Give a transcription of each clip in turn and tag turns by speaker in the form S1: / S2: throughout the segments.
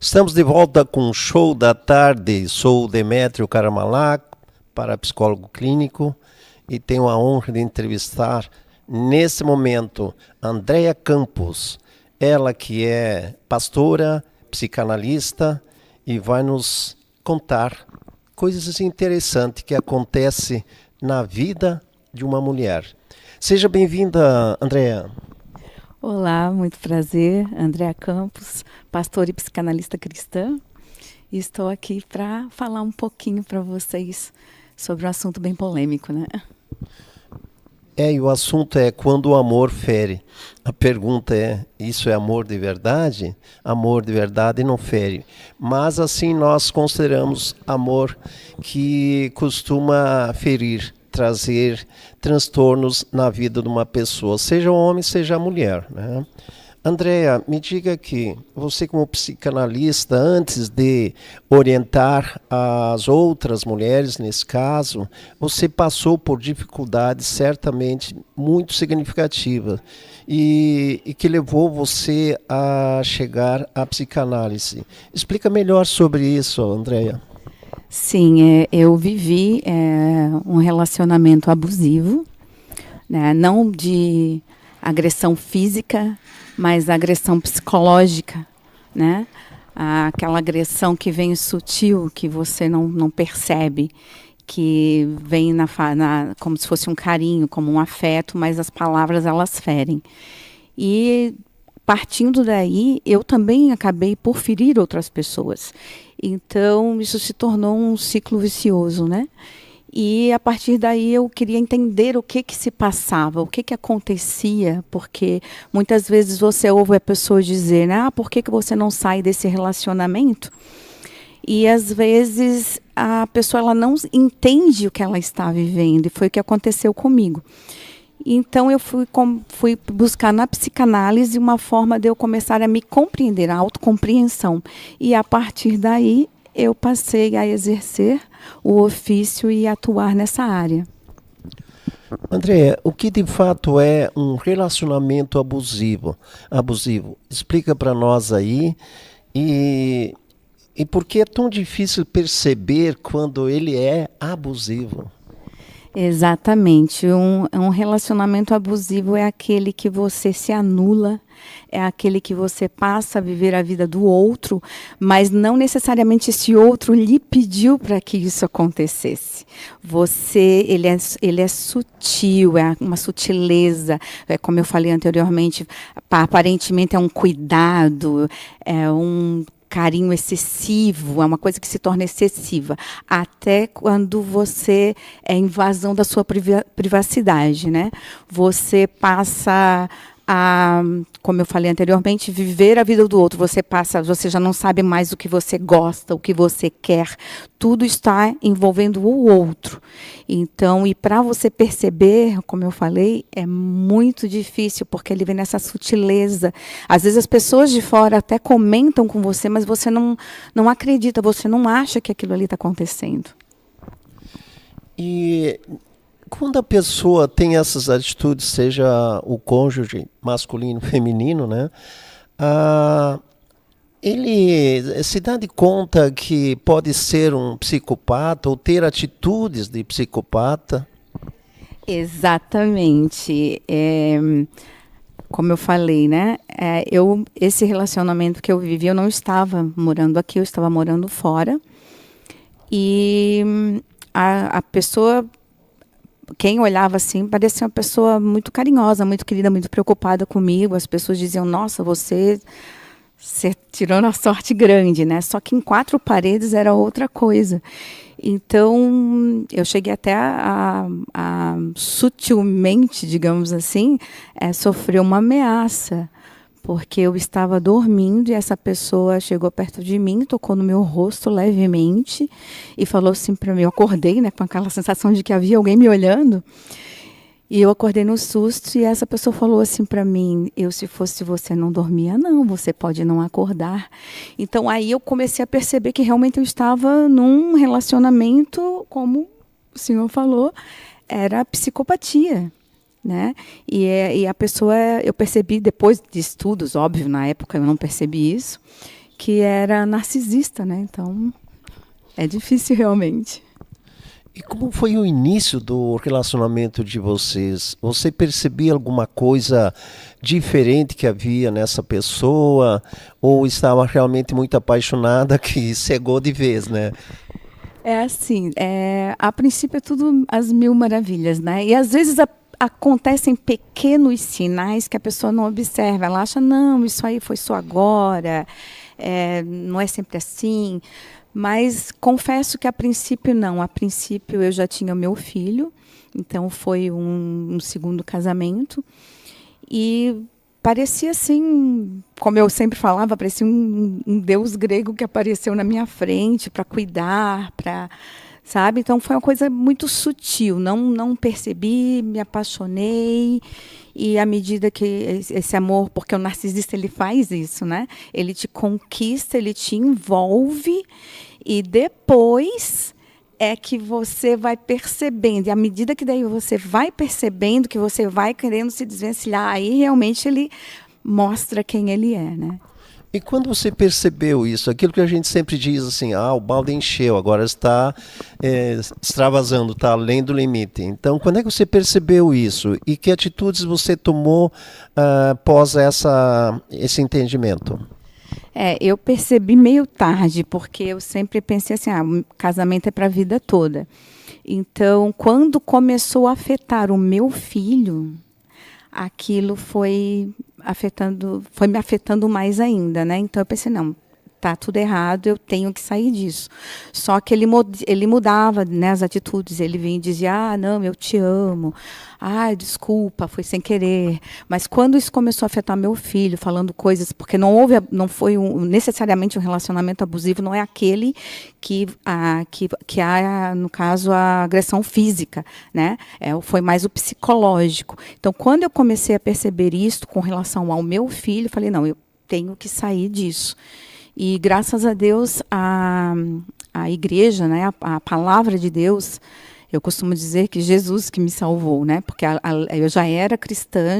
S1: Estamos de volta com o Show da Tarde. Sou o Demétrio Caramalá, parapsicólogo clínico, e tenho a honra de entrevistar, nesse momento, Andréa Campos. Ela que é pastora, psicanalista e vai nos contar coisas interessantes que acontecem na vida de uma mulher. Seja bem-vinda, Andréa.
S2: Olá, muito prazer, Andréa Campos, pastora e psicanalista cristã. E estou aqui para falar um pouquinho para vocês sobre um assunto bem polêmico, né?
S1: E o assunto é quando o amor fere. A pergunta é, isso é amor de verdade? Amor de verdade não fere. Mas assim nós consideramos amor que costuma ferir, trazer transtornos na vida de uma pessoa, seja homem, seja mulher, né? Andréa, me diga aqui, você como psicanalista, antes de orientar as outras mulheres, nesse caso, você passou por dificuldades certamente muito significativas e que levou você a chegar à psicanálise. Explica melhor sobre isso, Andréa.
S2: Sim, eu vivi um relacionamento abusivo, né? Não de agressão física, mas agressão psicológica, né? Aquela agressão que vem sutil, que você não percebe, que vem como se fosse um carinho, como um afeto, mas as palavras elas ferem. E partindo daí, eu também acabei por ferir outras pessoas. Então, isso se tornou um ciclo vicioso, né? E a partir daí eu queria entender o que se passava, o que acontecia, porque muitas vezes você ouve a pessoa dizer, né, por que você não sai desse relacionamento? E às vezes a pessoa ela não entende o que ela está vivendo, e foi o que aconteceu comigo. Então eu fui buscar na psicanálise uma forma de eu começar a me compreender, a autocompreensão. E a partir daí eu passei a exercer o ofício e atuar nessa área.
S1: André, o que de fato é um relacionamento abusivo? Explica para nós aí e por que é tão difícil perceber quando ele é abusivo?
S2: Exatamente. Um relacionamento abusivo é aquele que você se anula, é aquele que você passa a viver a vida do outro, mas não necessariamente esse outro lhe pediu para que isso acontecesse. Ele é sutil, é uma sutileza, como eu falei anteriormente, aparentemente é um cuidado, é um carinho excessivo, é uma coisa que se torna excessiva, até quando você é invasão da sua privacidade, né? Você passa a, como eu falei anteriormente, viver a vida do outro. Você já não sabe mais o que você gosta, o que você quer. Tudo está envolvendo o outro. Então, e para você perceber, como eu falei, é muito difícil, porque ele vem nessa sutileza. Às vezes as pessoas de fora até comentam com você, mas você não acredita, você não acha que aquilo ali está acontecendo.
S1: E quando a pessoa tem essas atitudes, seja o cônjuge masculino, feminino, né? Ele se dá de conta que pode ser um psicopata ou ter atitudes de psicopata?
S2: Exatamente. Como eu falei, né? Esse relacionamento que eu vivi, eu não estava morando aqui, eu estava morando fora. E a pessoa, quem olhava assim, parecia uma pessoa muito carinhosa, muito querida, muito preocupada comigo. As pessoas diziam, nossa, você tirou uma sorte grande, né? Só que em quatro paredes era outra coisa. Então, eu cheguei até a sutilmente, digamos assim, sofrer uma ameaça. Porque eu estava dormindo e essa pessoa chegou perto de mim, tocou no meu rosto levemente e falou assim para mim, eu acordei, né, com aquela sensação de que havia alguém me olhando. E eu acordei no susto e essa pessoa falou assim para mim, se fosse você não dormia não, você pode não acordar. Então aí eu comecei a perceber que realmente eu estava num relacionamento, como o senhor falou, era psicopatia. Né? E a pessoa, eu percebi depois de estudos, óbvio, na época eu não percebi isso, que era narcisista, né? Então, é difícil realmente.
S1: E como foi o início do relacionamento de vocês? Você percebia alguma coisa diferente que havia nessa pessoa? Ou estava realmente muito apaixonada que cegou de vez, né?
S2: É assim, a princípio é tudo às mil maravilhas, né? E às vezes acontecem pequenos sinais que a pessoa não observa. Ela acha, não, isso aí foi só agora, não é sempre assim. Mas confesso que a princípio não. A princípio eu já tinha o meu filho, então foi um segundo casamento. E parecia assim, como eu sempre falava, parecia um deus grego que apareceu na minha frente para cuidar, sabe? Então foi uma coisa muito sutil. Não percebi, me apaixonei. E à medida que esse amor, porque o narcisista ele faz isso, né? Ele te conquista, ele te envolve e depois é que você vai percebendo. E à medida que daí você vai percebendo, que você vai querendo se desvencilhar, aí realmente ele mostra quem ele é, né?
S1: E quando você percebeu isso, aquilo que a gente sempre diz assim, o balde encheu, agora está extravasando, está além do limite. Então, quando é que você percebeu isso? E que atitudes você tomou após esse entendimento?
S2: Eu percebi meio tarde, porque eu sempre pensei assim, o casamento é para a vida toda. Então, quando começou a afetar o meu filho, aquilo foi me afetando mais ainda, né? Então eu pensei, não, tá tudo errado, eu tenho que sair disso. Só que ele mudava, né, as atitudes, ele vinha e dizia, não, eu te amo, desculpa, foi sem querer. Mas quando isso começou a afetar meu filho, falando coisas, porque não foi necessariamente um relacionamento abusivo, não é aquele que há, no caso, a agressão física, né? Foi mais o psicológico. Então, quando eu comecei a perceber isso com relação ao meu filho, falei, não, eu tenho que sair disso. E, graças a Deus, a igreja, né, a palavra de Deus, eu costumo dizer que Jesus que me salvou, né? Porque eu já era cristã,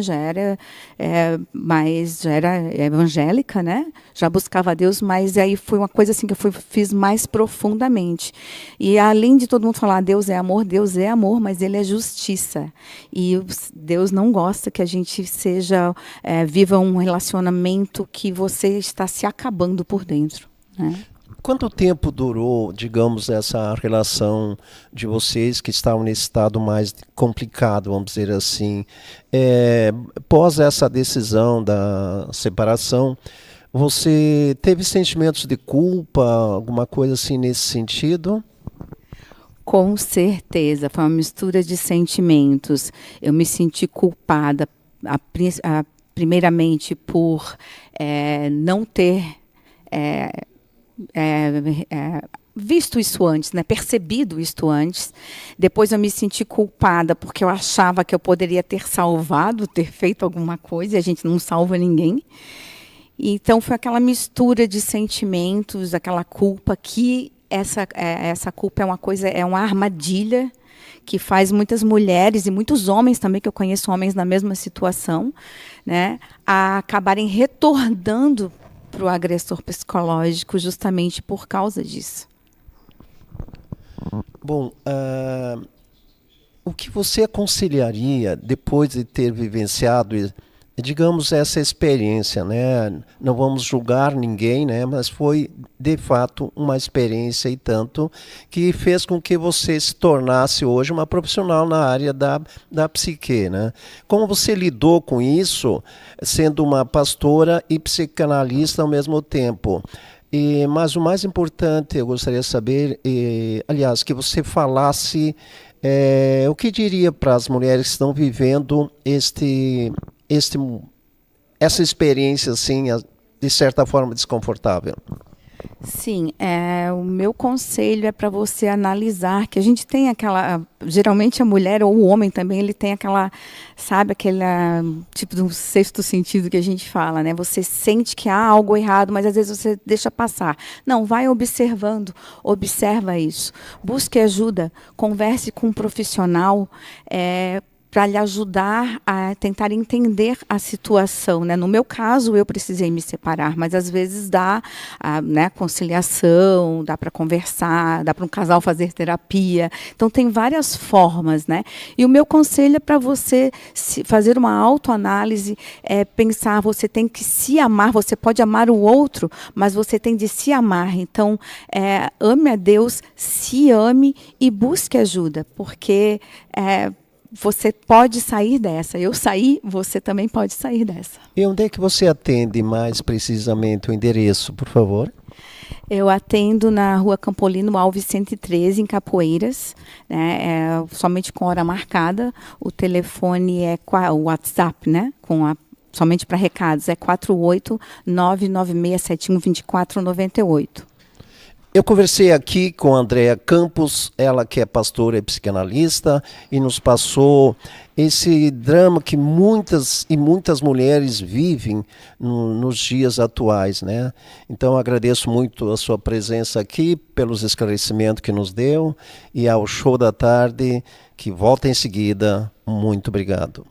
S2: mas já era evangélica, né? Já buscava a Deus, mas aí foi uma coisa assim que eu fiz mais profundamente. E além de todo mundo falar Deus é amor, mas Ele é justiça. E Deus não gosta que a gente viva um relacionamento que você está se acabando por dentro, né?
S1: Quanto tempo durou, digamos, essa relação de vocês que estavam nesse estado mais complicado, vamos dizer assim? Após essa decisão da separação, você teve sentimentos de culpa, alguma coisa assim nesse sentido?
S2: Com certeza, foi uma mistura de sentimentos. Eu me senti culpada, primeiramente, por não ter visto isso antes, né? Percebido isso antes. Depois eu me senti culpada porque eu achava que eu poderia ter salvado, ter feito alguma coisa, e a gente não salva ninguém. Então foi aquela mistura de sentimentos, aquela culpa que essa culpa é uma armadilha que faz muitas mulheres e muitos homens também, que eu conheço homens na mesma situação, né, a acabarem retornando para o agressor psicológico justamente por causa disso.
S1: Bom, o que você aconselharia depois de ter vivenciado, digamos, essa experiência, né? Não vamos julgar ninguém, né? Mas foi, de fato, uma experiência e tanto que fez com que você se tornasse hoje uma profissional na área da psique, né? Como você lidou com isso, sendo uma pastora e psicanalista ao mesmo tempo? Mas o mais importante, eu gostaria de saber, aliás, que você falasse o que diria para as mulheres que estão vivendo essa experiência, assim, de certa forma desconfortável.
S2: Sim, o meu conselho é para você analisar, que a gente tem geralmente a mulher ou o homem também, ele tem sabe, aquele tipo de um sexto sentido que a gente fala, né? Você sente que há algo errado, mas às vezes você deixa passar. Não, vai observando, observa isso. Busque ajuda, converse com um profissional, para lhe ajudar a tentar entender a situação, né? No meu caso, eu precisei me separar, mas às vezes dá, né, conciliação, dá para conversar, dá para um casal fazer terapia. Então, tem várias formas, né? E o meu conselho é para você fazer uma autoanálise, pensar, você tem que se amar, você pode amar o outro, mas você tem de se amar. Então, ame a Deus, se ame e busque ajuda, porque você pode sair dessa. Eu saí, você também pode sair dessa.
S1: E onde é que você atende mais precisamente, o endereço, por favor?
S2: Eu atendo na Rua Campolino Alves 113, em Capoeiras, né, somente com hora marcada. O telefone o WhatsApp, né, somente para recados, é 48996712498.
S1: Eu conversei aqui com a Andréa Campos, ela que é pastora e psicanalista, e nos passou esse drama que muitas mulheres vivem nos dias atuais, né? Então agradeço muito a sua presença aqui, pelos esclarecimentos que nos deu, e ao Show da Tarde, que volta em seguida. Muito obrigado.